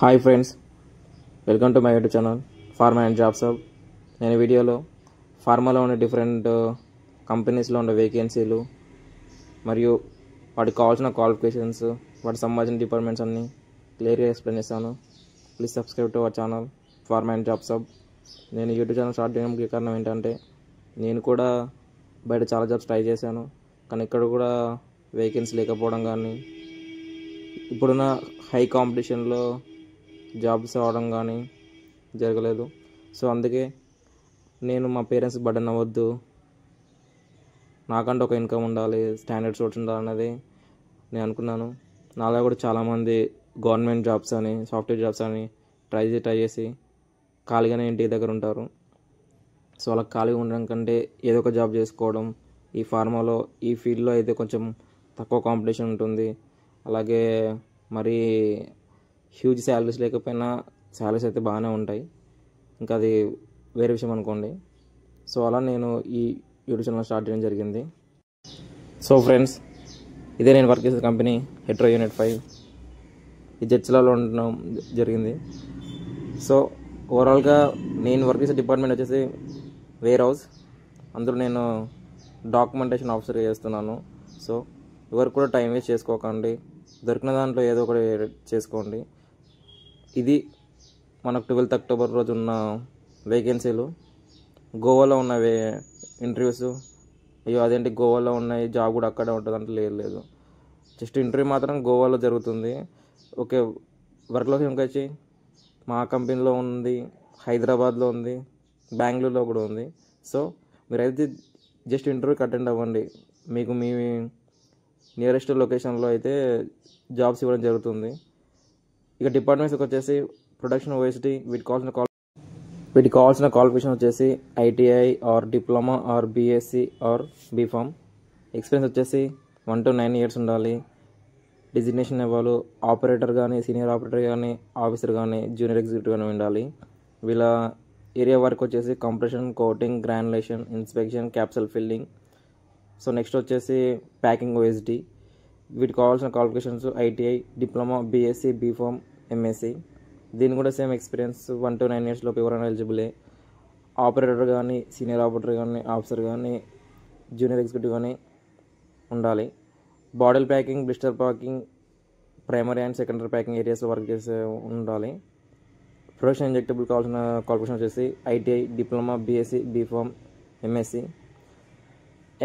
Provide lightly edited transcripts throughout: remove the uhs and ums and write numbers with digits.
Hi friends, welcome to my YouTube channel pharma and jobs hub. నేను వీడియోలో ఫార్మాలో ఉండే different కంపెనీస్లో ఉండే వేకెన్సీలు మరియు వాటికి కావాల్సిన క్వాలిఫికేషన్స్, వాటికి సంబంధించిన డిపార్ట్మెంట్స్ అన్నీ క్లియర్గా ఎక్స్ప్లెయిన్ చేస్తాను. Please subscribe to our channel pharma and jobs hub. నేను యూట్యూబ్ ఛానల్ స్టార్ట్ చేయడం ముఖ్య కారణం ఏంటంటే, నేను కూడా బయట చాలా జాబ్స్ ట్రై చేశాను, కానీ ఇక్కడ కూడా వేకెన్సీ లేకపోవడం కానీ, ఇప్పుడున్న హై కాంపిటీషన్లో జాబ్స్ రావడం కానీ జరగలేదు. సో అందుకే నేను మా పేరెంట్స్ బర్డెన్ అవ్వద్దు, నాకంటూ ఒక ఇన్కమ్ ఉండాలి, స్టాండర్డ్ సోర్స్ ఉండాలన్నది నేను అనుకున్నాను. నాలా కూడా చాలామంది గవర్నమెంట్ జాబ్స్ అని, సాఫ్ట్వేర్ జాబ్స్ అని ట్రై చేసి ఖాళీగానే ఇంటి దగ్గర ఉంటారు. సో అలా ఖాళీగా ఉండడం కంటే ఏదో ఒక జాబ్ చేసుకోవడం, ఈ ఫార్మాలో ఈ ఫీల్డ్లో అయితే కొంచెం తక్కువ కాంపిటీషన్ ఉంటుంది. అలాగే మరి హ్యూజ్ శాలరీస్ లేకపోయినా శాలరీస్ అయితే బాగానే ఉంటాయి, ఇంకా అది వేరే విషయం అనుకోండి. సో అలా నేను ఈ యూట్యూబ్ ఛానల్ స్టార్ట్ చేయడం జరిగింది. సో ఫ్రెండ్స్, ఇదే నేను వర్క్ చేసే కంపెనీ హెట్రో యూనిట్ 5, ఈ జడ్చలలో ఉండడం జరిగింది. సో ఓవరాల్గా నేను వర్క్ చేసే డిపార్ట్మెంట్ వచ్చేసి వేర్ హౌస్. అందులో నేను డాక్యుమెంటేషన్ ఆఫీసర్గా చేస్తున్నాను. సో ఎవరు కూడా టైం వేస్ట్ చేసుకోకండి, దొరికిన దాంట్లో ఏదో ఒకటి చేసుకోండి. ఇది మనకు 12th అక్టోబర్ రోజు ఉన్న వేకెన్సీలు. గోవాలో ఉన్న ఇంటర్వ్యూస్. అయ్యో అదేంటి గోవాలో ఉన్నాయి, జాబ్ కూడా అక్కడే ఉంటుంది అంటే లేదు, జస్ట్ ఇంటర్వ్యూ మాత్రం గోవాలో జరుగుతుంది. ఓకే, వర్క్ లొకేషన్కి వచ్చి మా కంపెనీలో ఉంది, హైదరాబాద్లో ఉంది, బెంగళూరులో కూడా ఉంది. సో మీరైతే జస్ట్ ఇంటర్వ్యూకి అటెండ్ అవ్వండి, మీకు మీ నియరెస్ట్ లొకేషన్లో అయితే జాబ్స్ ఇవ్వడం జరుగుతుంది. ఇక డిపార్ట్మెంట్స్కి వచ్చేసి ప్రొడక్షన్, ఓఎస్డి, వీటికి కావాల్సిన క్వాలిఫికేషన్ వచ్చేసి ITI or diploma or BSc or BPharm. Experience వచ్చేసి 1 to 9 years ఉండాలి. డిజిగ్నేషన్ ఇవ్వాలి, ఆపరేటర్ కానీ, సీనియర్ ఆపరేటర్ కానీ, ఆఫీసర్ కానీ, జూనియర్ ఎగ్జిక్యూటివ్ కానీ ఉండాలి. వీళ్ళ ఏరియా వర్క్ వచ్చేసి compression, coating, granulation, inspection, capsule filling. So next వచ్చేసి ప్యాకింగ్, ఓఎస్డి. వీటికి కావాల్సిన qualifications ITI, diploma, BSc, BPharm, MSc. దీని కూడా సేమ్ ఎక్స్పీరియన్స్ 1 to 9 years లోపు ఎవరైనా ఎలిజిబులే. ఆపరేటర్ కానీ, సీనియర్ ఆపరేటర్ కానీ, ఆఫీసర్ కానీ, జూనియర్ ఎగ్జిక్యూటివ్ కానీ ఉండాలి. Bottle packing, blister packing, primary and secondary packing ఏరియాస్లో వర్క్ చేసే ఉండాలి. ప్రొడక్షన్ ఇంజెక్టబుల్ కావాల్సిన క్వాలిఫికేషన్ వచ్చేసి ITI, diploma, BSc, BPharm, MSc.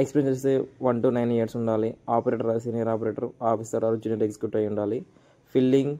Experience వచ్చేసి 1 to 9 years ఉండాలి. Operator, senior operator, officer or junior executive అయి ఉండాలి. ఫిల్లింగ్,